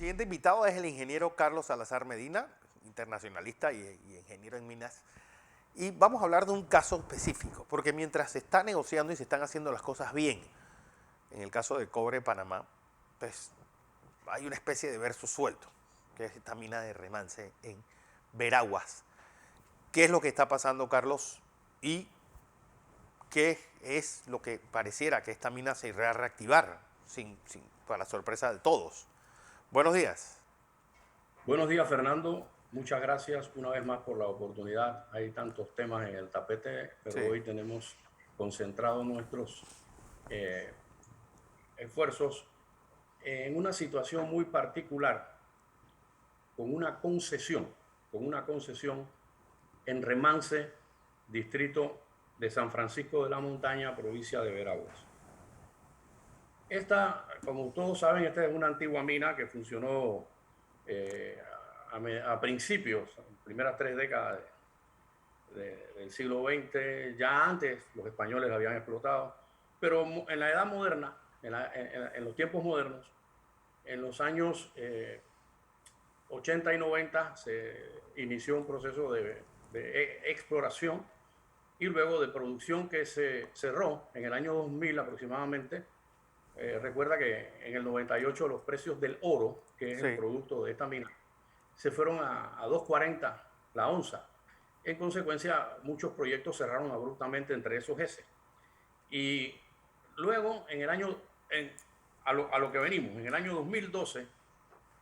siguiente invitado es el ingeniero Carlos Salazar Medina, internacionalista y ingeniero en minas. Y vamos a hablar de un caso específico, porque mientras se está negociando y se están haciendo las cosas bien, en el caso de Cobre Panamá, pues hay una especie de verso suelto, que es esta mina de Remance en Veraguas. ¿Qué es lo que está pasando, Carlos? ¿Y qué es lo que pareciera que esta mina se irá a reactivar para la sorpresa de todos? Buenos días. Buenos días, Fernando. Muchas gracias una vez más por la oportunidad. Hay tantos temas en el tapete, pero Sí. hoy tenemos concentrados nuestros esfuerzos en una situación muy particular, con una concesión en Remance, distrito de San Francisco de la Montaña, provincia de Veraguas. Esta, como todos saben, esta es una antigua mina que funcionó a principios, primeras 3 décadas del siglo XX. Ya antes los españoles la habían explotado, pero en la edad moderna, en los tiempos modernos, en los años 80 y 90 se inició un proceso de exploración y luego de producción que se cerró en el año 2000 aproximadamente. Recuerda que en el 98 los precios del oro, que es el Sí. producto de esta mina, se fueron a 2.40 la onza. En consecuencia, muchos proyectos cerraron abruptamente, entre esos ese. Y luego, a lo que venimos, en el año 2012,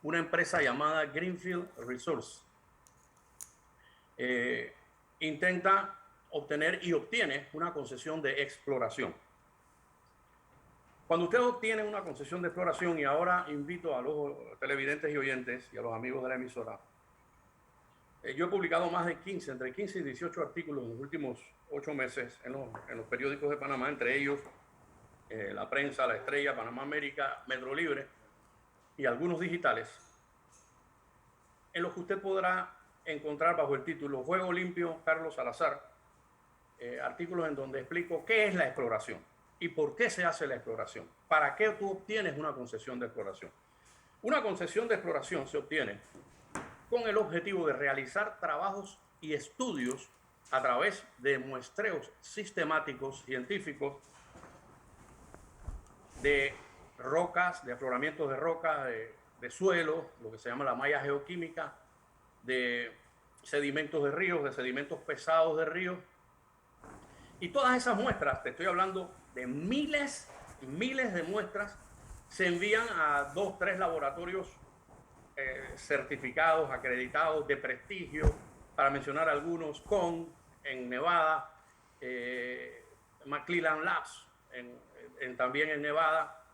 una empresa llamada Greenfield Resources intenta obtener y obtiene una concesión de exploración. Cuando usted obtiene una concesión de exploración, y ahora invito a los televidentes y oyentes y a los amigos de la emisora, yo he publicado más de entre 15 y 18 artículos en los últimos 8 meses en los periódicos de Panamá, entre ellos La Prensa, La Estrella, Panamá América, Metro Libre y algunos digitales, en los que usted podrá encontrar bajo el título Juego Limpio, Carlos Salazar, artículos en donde explico qué es la exploración y por qué se hace la exploración, para qué tú obtienes una concesión de exploración. Una concesión de exploración se obtiene con el objetivo de realizar trabajos y estudios a través de muestreos sistemáticos científicos de rocas, de afloramientos de rocas, de suelo, lo que se llama la malla geoquímica, de sedimentos de ríos, de sedimentos pesados de ríos. Y todas esas muestras, te estoy hablando de miles y miles de muestras, se envían a 2, 3 laboratorios certificados, acreditados, de prestigio, para mencionar algunos: CON en Nevada, McClelland Labs también en Nevada,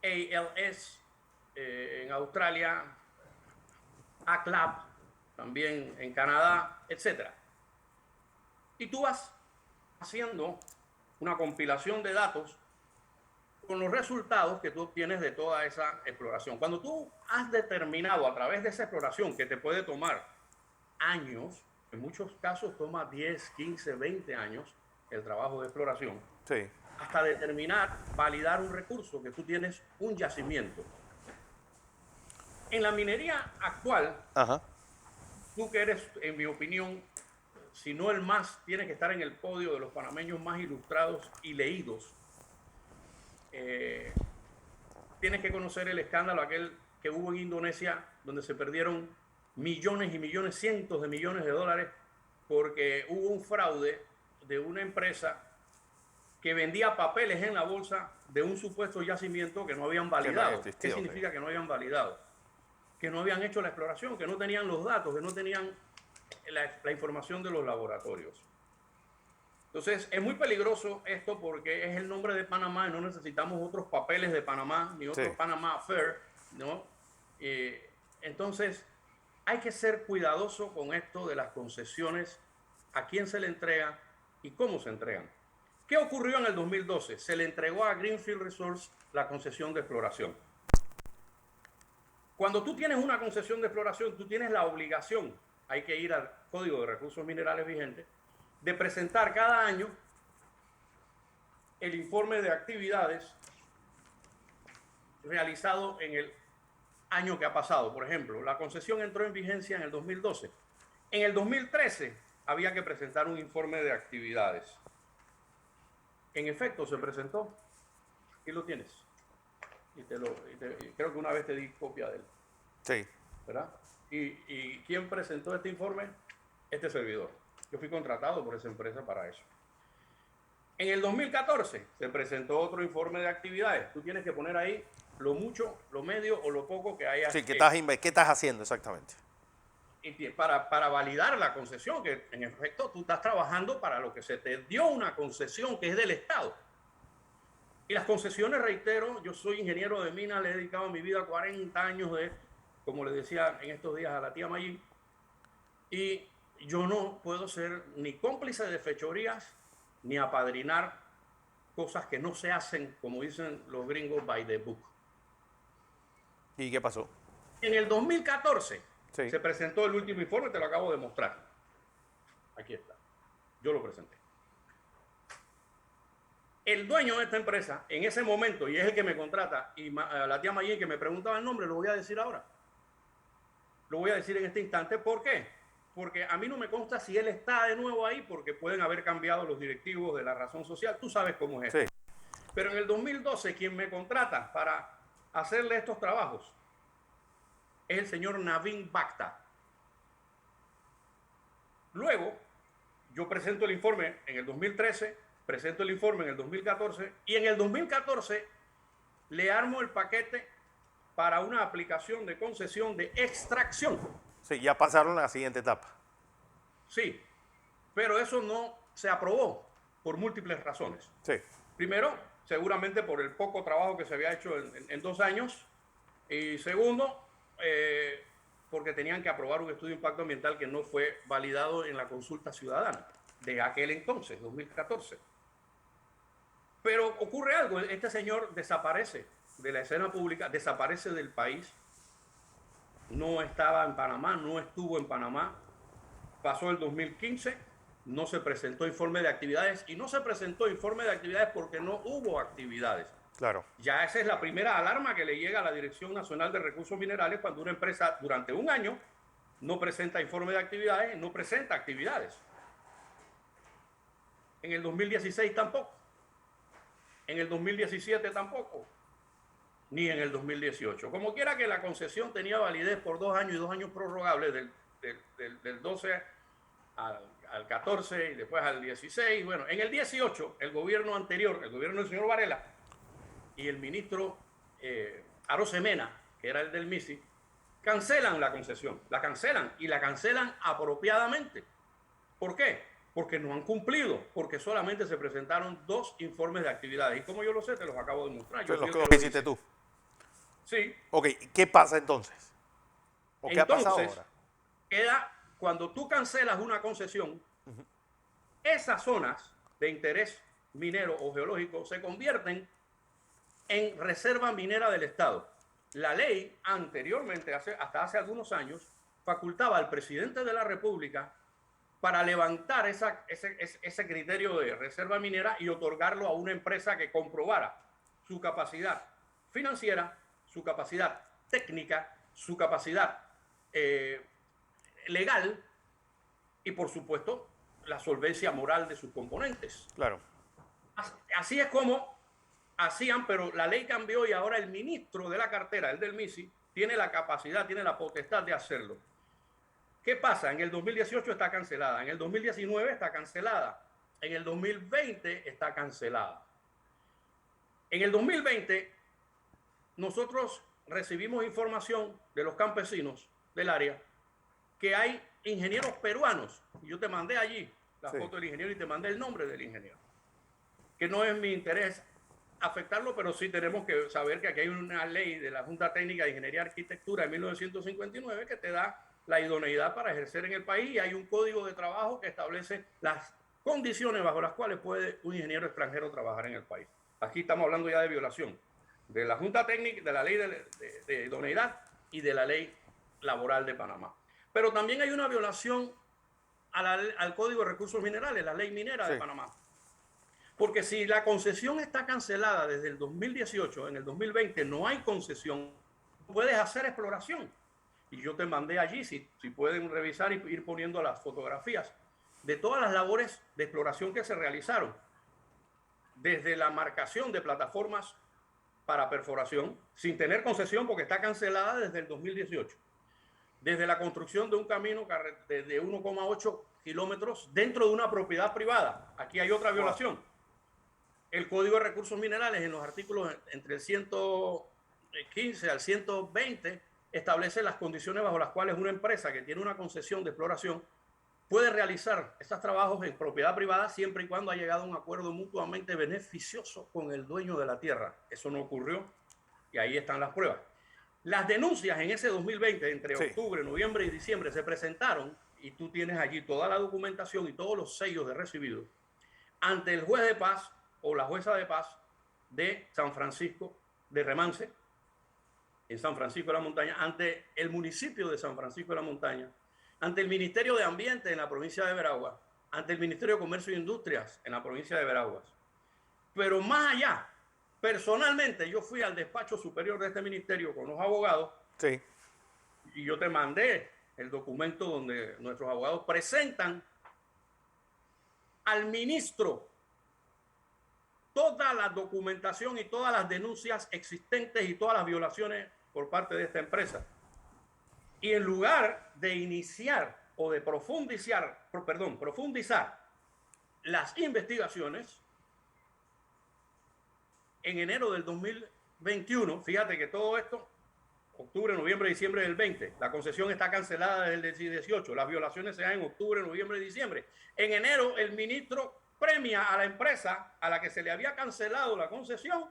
ALS en Australia, ACLAB también en Canadá, etc. Y tú vas haciendo una compilación de datos con los resultados que tú obtienes de toda esa exploración. Cuando tú has determinado a través de esa exploración, que te puede tomar años, en muchos casos toma 10, 15, 20 años el trabajo de exploración, Sí. hasta determinar, validar un recurso, que tú tienes un yacimiento. En la minería actual, Ajá. tú que eres, en mi opinión, si no el más, tienes que estar en el podio de los panameños más ilustrados y leídos. Tienes que conocer el escándalo aquel que hubo en Indonesia, donde se perdieron millones y millones, cientos de millones de dólares, porque hubo un fraude de una empresa que vendía papeles en la bolsa de un supuesto yacimiento que no habían Que no haya validado. ¿Qué existido. significa Sí. que no habían validado? Que no habían hecho la exploración, que no tenían los datos, que no tenían la información de los laboratorios. Entonces, es muy peligroso esto, porque es el nombre de Panamá y no necesitamos otros papeles de Panamá ni Sí. otro Panamá Affair, ¿no? Entonces, hay que ser cuidadoso con esto de las concesiones, a quién se le entrega y cómo se entregan. ¿Qué ocurrió en el 2012? Se le entregó a Greenfield Resources la concesión de exploración. Cuando tú tienes una concesión de exploración, tú tienes la obligación, hay que ir al Código de Recursos Minerales vigente, de presentar cada año el informe de actividades realizado en el año que ha pasado. Por ejemplo, la concesión entró en vigencia en el 2012. En el 2013 había que presentar un informe de actividades. En efecto, se presentó. Aquí lo tienes. Creo que una vez te di copia de él. Sí. ¿Verdad? ¿Y quién presentó este informe? Este servidor. Yo fui contratado por esa empresa para eso. En el 2014 se presentó otro informe de actividades. Tú tienes que poner ahí lo mucho, lo medio o lo poco que hayas Sí, ¿qué hecho. estás haciendo exactamente? Y para validar la concesión, que en efecto tú estás trabajando para lo que se te dio una concesión que es del Estado. Y las concesiones, reitero, yo soy ingeniero de minas, le he dedicado mi vida 40 años como le decía en estos días a la tía Mayín, y yo no puedo ser ni cómplice de fechorías ni apadrinar cosas que no se hacen, como dicen los gringos, by the book. ¿Y qué pasó? En el 2014 Sí. se presentó el último informe, te lo acabo de mostrar. Aquí está. Yo lo presenté. El dueño de esta empresa, en ese momento, y es el que me contrata, y la tía Mayín que me preguntaba el nombre, lo voy a decir ahora. Lo voy a decir en este instante. ¿Por qué? Porque a mí no me consta si él está de nuevo ahí, porque pueden haber cambiado los directivos de la razón social. Tú sabes cómo es esto. Sí. Pero en el 2012, quien me contrata para hacerle estos trabajos es el señor Navin Bhakta. Luego, yo presento el informe en el 2013, presento el informe en el 2014, y en el 2014 le armo el paquete para una aplicación de concesión de extracción. Sí, ya pasaron a la siguiente etapa. Sí, pero eso no se aprobó por múltiples razones. Sí. Primero, seguramente por el poco trabajo que se había hecho en 2 años. Y segundo, porque tenían que aprobar un estudio de impacto ambiental que no fue validado en la consulta ciudadana de aquel entonces, 2014. Pero ocurre algo, este señor desaparece de la escena pública, desaparece del país, no estaba en Panamá, no estuvo en Panamá, pasó el 2015, no se presentó informe de actividades, y no se presentó informe de actividades porque no hubo actividades. Claro. Ya esa es la primera alarma que le llega a la Dirección Nacional de Recursos Minerales cuando una empresa durante un año no presenta informe de actividades, no presenta actividades. En el 2016 tampoco. En el 2017 tampoco. Ni en el 2018. Como quiera que la concesión tenía validez por 2 años y 2 años prorrogables del 12 al 14 y después al 16. Bueno, en el 18, el gobierno anterior, el gobierno del señor Varela y el ministro Arosemena, que era el del MISI, cancelan la concesión. La cancelan y la cancelan apropiadamente. ¿Por qué? Porque no han cumplido, porque solamente se presentaron 2 informes de actividades. Y como yo lo sé, te los acabo de mostrar. Los que hiciste tú. Sí. Ok, ¿qué pasa entonces? ¿O qué ha pasado ahora? Queda, cuando tú cancelas una concesión, esas zonas de interés minero o geológico se convierten en reserva minera del Estado. La ley anteriormente, hasta hace algunos años, facultaba al presidente de la República para levantar ese criterio de reserva minera y otorgarlo a una empresa que comprobara su capacidad financiera, su capacidad técnica, su capacidad legal y, por supuesto, la solvencia moral de sus componentes. Claro. Así es como hacían, pero la ley cambió y ahora el ministro de la cartera, el del MISI, tiene la capacidad, tiene la potestad de hacerlo. ¿Qué pasa? En el 2018 está cancelada, en el 2019 está cancelada, en el 2020 está cancelada. En el 2020 nosotros recibimos información de los campesinos del área que hay ingenieros peruanos. Yo te mandé allí la foto del ingeniero y te mandé el nombre del ingeniero. Que no es mi interés afectarlo, pero sí tenemos que saber que aquí hay una ley de la Junta Técnica de Ingeniería y Arquitectura de 1959 que te da la idoneidad para ejercer en el país, y hay un código de trabajo que establece las condiciones bajo las cuales puede un ingeniero extranjero trabajar en el país. Aquí estamos hablando ya de violación de la Junta Técnica, de la ley de idoneidad y de la ley laboral de Panamá. Pero también hay una violación al Código de Recursos Minerales, la ley minera de Panamá. Porque si la concesión está cancelada desde el 2018, en el 2020 no hay concesión, puedes hacer exploración. Y yo te mandé allí, si pueden revisar y ir poniendo las fotografías de todas las labores de exploración que se realizaron. Desde la marcación de plataformas para perforación, sin tener concesión porque está cancelada desde el 2018. Desde la construcción de un camino de 1,8 kilómetros dentro de una propiedad privada. Aquí hay otra violación. El Código de Recursos Minerales, en los artículos entre el 115 al 120, establece las condiciones bajo las cuales una empresa que tiene una concesión de exploración puede realizar estos trabajos en propiedad privada siempre y cuando haya llegado a un acuerdo mutuamente beneficioso con el dueño de la tierra. Eso no ocurrió y ahí están las pruebas. Las denuncias en ese 2020, entre octubre, noviembre y diciembre, se presentaron, y tú tienes allí toda la documentación y todos los sellos de recibido, ante el juez de paz o la jueza de paz de San Francisco de Remance, en San Francisco de la Montaña, ante el municipio de San Francisco de la Montaña, ante el Ministerio de Ambiente en la provincia de Veraguas, ante el Ministerio de Comercio e Industrias en la provincia de Veraguas. Pero más allá, personalmente yo fui al despacho superior de este ministerio con los abogados, sí, y yo te mandé el documento donde nuestros abogados presentan al ministro toda la documentación y todas las denuncias existentes y todas las violaciones por parte de esta empresa. Y en lugar de iniciar o de profundizar las investigaciones, en enero del 2021, fíjate que todo esto, octubre, noviembre, diciembre del 20, la concesión está cancelada desde el 18, las violaciones se dan en octubre, noviembre y diciembre. En enero el ministro premia a la empresa a la que se le había cancelado la concesión,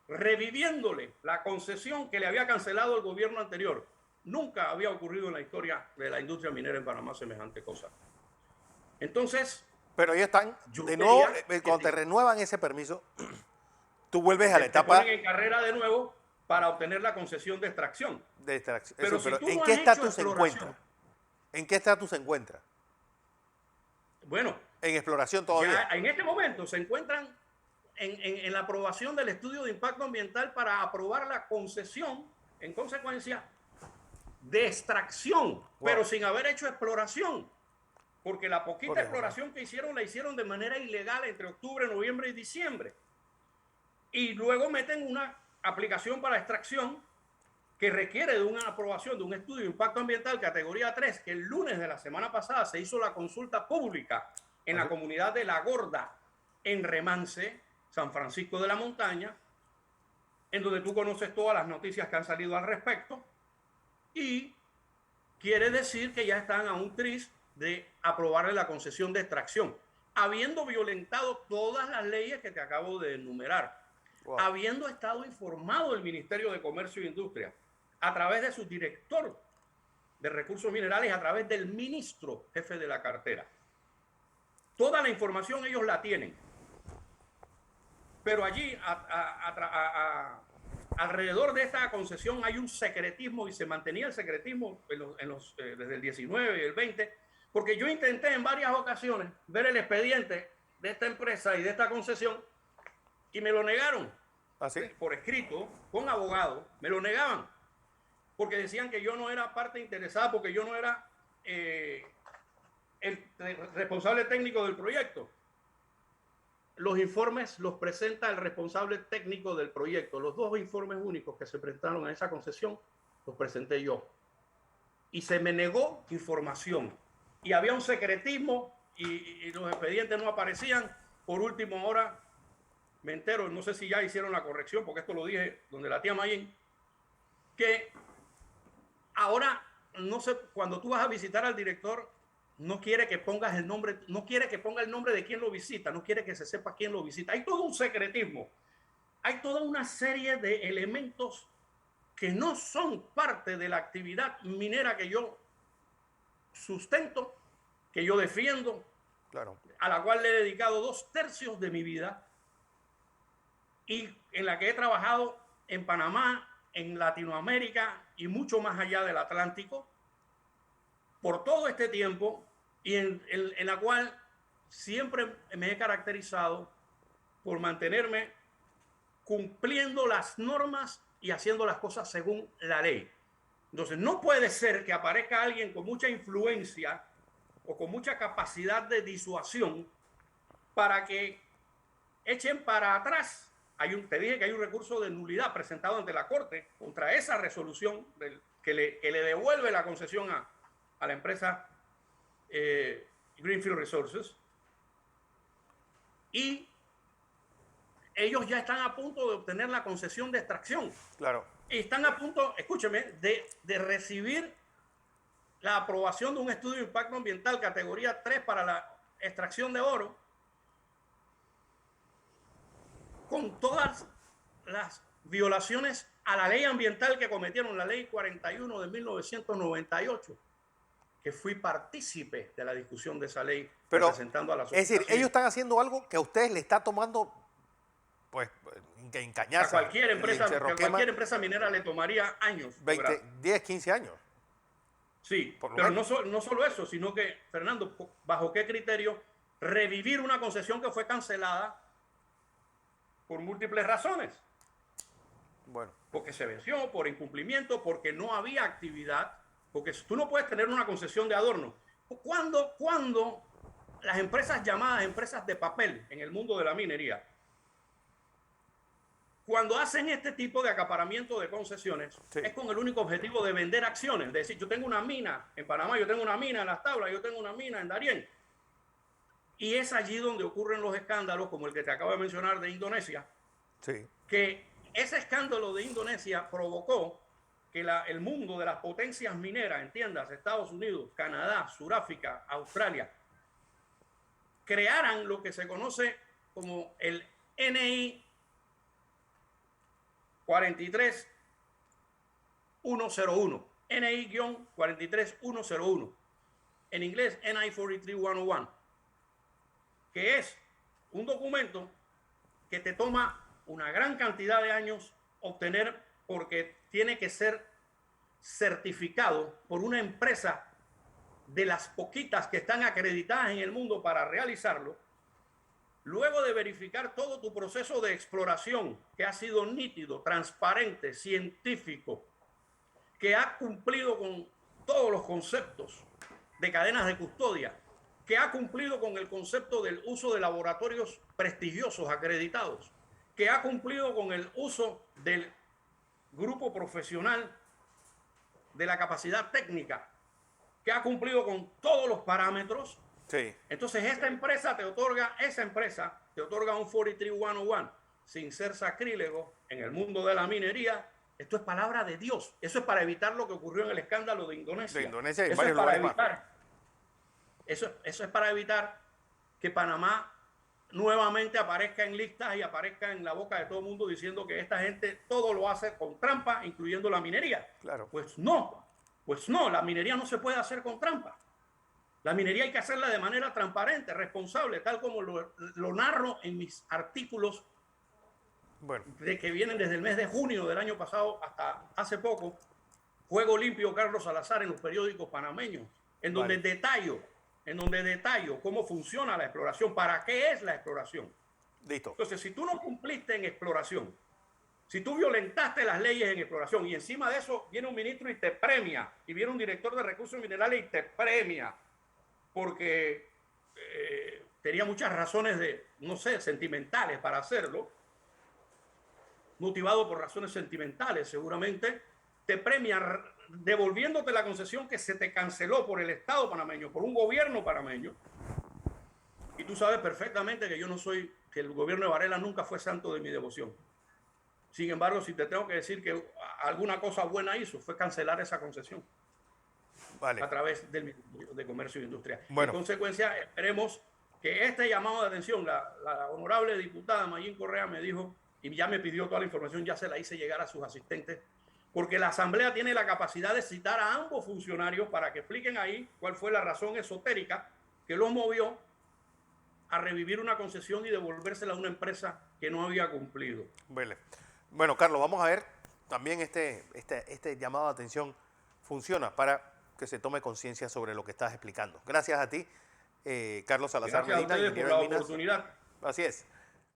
reviviéndole la concesión que le había cancelado el gobierno anterior. Nunca había ocurrido en la historia de la industria minera en Panamá semejante cosa. Entonces, pero ellos están, de nuevo, cuando te renuevan ese permiso, tú vuelves a la etapa... Te ponen en carrera de nuevo para obtener la concesión de extracción. Pero Eso, si ¿en qué estatus se encuentra? ¿En qué estatus se encuentra? Bueno, en exploración todavía. Ya en este momento se encuentran en la aprobación del estudio de impacto ambiental para aprobar la concesión, en consecuencia, de extracción, pero sin haber hecho exploración. Porque la poquita exploración que hicieron, la hicieron de manera ilegal entre octubre, noviembre y diciembre. Y luego meten una aplicación para extracción que requiere de una aprobación de un estudio de impacto ambiental categoría 3, que el lunes de la semana pasada se hizo la consulta pública en la comunidad de La Gorda, en Remance, San Francisco de la Montaña, en donde tú conoces todas las noticias que han salido al respecto, y quiere decir que ya están a un tris de aprobarle la concesión de extracción, habiendo violentado todas las leyes que te acabo de enumerar, habiendo estado informado el Ministerio de Comercio e Industria a través de su director de recursos minerales, a través del ministro jefe de la cartera. Toda la información ellos la tienen. Pero allí, alrededor de esta concesión hay un secretismo, y se mantenía el secretismo desde el 19 y el 20, porque yo intenté en varias ocasiones ver el expediente de esta empresa y de esta concesión y me lo negaron. ¿Ah, sí? Por escrito, con abogados, me lo negaban, porque decían que yo no era parte interesada, porque yo no era el responsable técnico del proyecto. Los informes los presenta el responsable técnico del proyecto. Los dos informes únicos que se presentaron a esa concesión los presenté yo. Y se me negó información. Y había un secretismo y los expedientes no aparecían. Por última hora me entero, no sé si ya hicieron la corrección, porque esto lo dije donde la tía Mayen, que ahora, no sé, cuando tú vas a visitar al director, no quiere que pongas el nombre, no quiere que ponga el nombre de quien lo visita, no quiere que se sepa quién lo visita. Hay todo un secretismo, hay toda una serie de elementos que no son parte de la actividad minera que yo sustento, que yo defiendo, claro, a la cual le he dedicado 2/3 de mi vida y en la que he trabajado en Panamá, en Latinoamérica y mucho más allá del Atlántico por todo este tiempo, y en la cual siempre me he caracterizado por mantenerme cumpliendo las normas y haciendo las cosas según la ley. Entonces, no puede ser que aparezca alguien con mucha influencia o con mucha capacidad de disuasión para que echen para atrás. Te dije que hay un recurso de nulidad presentado ante la Corte contra esa resolución que le devuelve la concesión a la empresa Greenfield Resources. Y ellos ya están a punto de obtener la concesión de extracción. Claro. Y están a punto, escúcheme, de recibir la aprobación de un estudio de impacto ambiental categoría 3 para la extracción de oro, con todas las violaciones a la ley ambiental que cometieron, la ley 41 de 1998, que fui partícipe de la discusión de esa ley. Pero, representando a la sociedad es decir, civil. ellos están haciendo algo que a ustedes le está tomando, pues, encañarse. A cualquier empresa minera le tomaría años. 10, 15 años. Sí, pero no solo eso, sino que, Fernando, ¿bajo qué criterio revivir una concesión que fue cancelada por múltiples razones? Bueno. Porque se venció, por incumplimiento, porque no había actividad, porque tú no puedes tener una concesión de adorno. ¿Cuándo las empresas llamadas empresas de papel en el mundo de la minería, cuando hacen este tipo de acaparamiento de concesiones, sí, es con el único objetivo de vender acciones? De decir, yo tengo una mina en Panamá, yo tengo una mina en Las Tablas, yo tengo una mina en Darién. Y es allí donde ocurren los escándalos, como el que te acabo de mencionar de Indonesia. Sí. Que ese escándalo de Indonesia provocó que el mundo de las potencias mineras, entiendas, Estados Unidos, Canadá, Sudáfrica, Australia, crearan lo que se conoce como el NI 43101, NI-43101, en inglés NI 43101, que es un documento que te toma una gran cantidad de años obtener, porque tiene que ser certificado por una empresa de las poquitas que están acreditadas en el mundo para realizarlo. Luego de verificar todo tu proceso de exploración, que ha sido nítido, transparente, científico, que ha cumplido con todos los conceptos de cadenas de custodia, que ha cumplido con el concepto del uso de laboratorios prestigiosos acreditados, que ha cumplido con el uso del grupo profesional de la capacidad técnica, que ha cumplido con todos los parámetros. Sí. Entonces esa empresa te otorga un 43101 sin ser sacrílego en el mundo de la minería. Esto es palabra de Dios. Eso es para evitar lo que ocurrió en el escándalo de Indonesia. De Indonesia y eso varios lugares más. Eso es para evitar que Panamá nuevamente aparezca en listas y aparezca en la boca de todo el mundo diciendo que esta gente todo lo hace con trampa, incluyendo la minería. Claro. Pues no, la minería no se puede hacer con trampa. La minería hay que hacerla de manera transparente, responsable, tal como lo narro en mis artículos, bueno, de que vienen desde el mes de junio del año pasado hasta hace poco. Juego limpio, Carlos Salazar, en los periódicos panameños, en donde detallo cómo funciona la exploración, para qué es la exploración. Listo. Entonces, si tú no cumpliste en exploración, si tú violentaste las leyes en exploración, y encima de eso viene un ministro y te premia, y viene un director de recursos minerales y te premia, porque tenía muchas razones sentimentales para hacerlo, motivado por razones sentimentales seguramente, te premia devolviéndote la concesión que se te canceló por el Estado panameño, por un gobierno panameño. Y tú sabes perfectamente que que el gobierno de Varela nunca fue santo de mi devoción. Sin embargo, si te tengo que decir que alguna cosa buena hizo, fue cancelar esa concesión. Vale. A través del Ministerio de Comercio e Industria. Bueno. En consecuencia, esperemos que este llamado de atención, la honorable diputada Mayín Correa me dijo, y ya me pidió toda la información, ya se la hice llegar a sus asistentes, porque la Asamblea tiene la capacidad de citar a ambos funcionarios para que expliquen ahí cuál fue la razón esotérica que los movió a revivir una concesión y devolvérsela a una empresa que no había cumplido. Bueno, Carlos, vamos a ver, también este llamado de atención funciona para que se tome conciencia sobre lo que estás explicando. Gracias a ti. Carlos Salazar Gracias a Medina, ustedes por ingeniero la en minas. oportunidad. Así es.